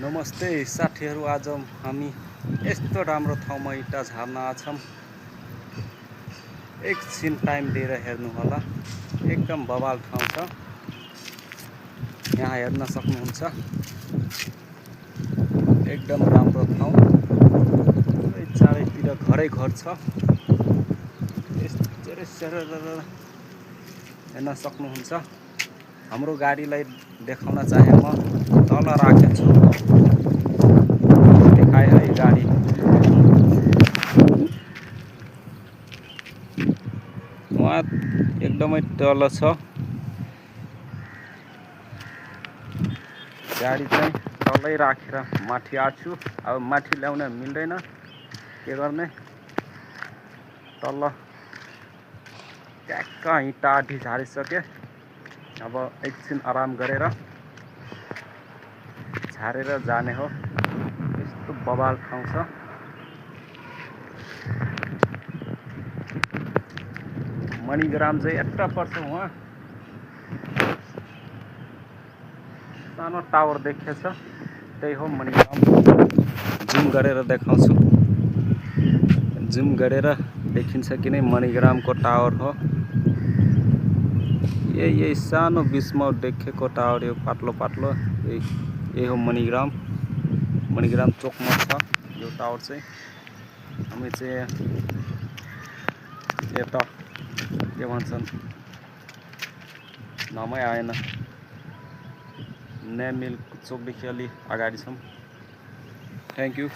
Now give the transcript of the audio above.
नमस्ते साथीहरू, आज हामी यस्तो राम्रो ठाउँमा इँटा झार्न आछौँ। एकछिन टाइम दिएर हेर्नु होला, एकदम बवाल ठाउँ छ। यहाँ हेर्न सक्नुहुन्छ, एकदम राम्रो ठाउँ। चारैतिर घरै घर छ। हेर्न सक्नुहुन्छ। हाम्रो गाडीलाई देखाउन चाहे म तल राखेको छु। देखाए है गाडी। वहाँ एकदमै तल छ। गाडी चाहिँ तलै राखेर माथि आछु। अब माथि ल्याउन मिल्दैन, के गर्ने। तल ट्याक्क इँटा आधी झारिसके। अब एकछिन आराम गरेर झारेर जाने हो। यस्तो बवाल ठाउँ छ। मणिग्राम चाहिँ यता पर्छ। वहाँ सानो टावर देखेछ, त्यही हो मणिग्राम। जुम गरेर देखाउँछु। जुम गरेर देखिन्छ कि नै मणिग्रामको टावर हो। यही सानो बिचमा देखेको टावर, यो पातलो पातलो, यही हो मणिग्राम। मणिग्राम चोकमा छ यो टावर चाहिँ। हामी चाहिँ यता के भन्छन्, नामै आएन। नयाँ मिल चोकदेखि अलि अगाडि छौँ। Thank you.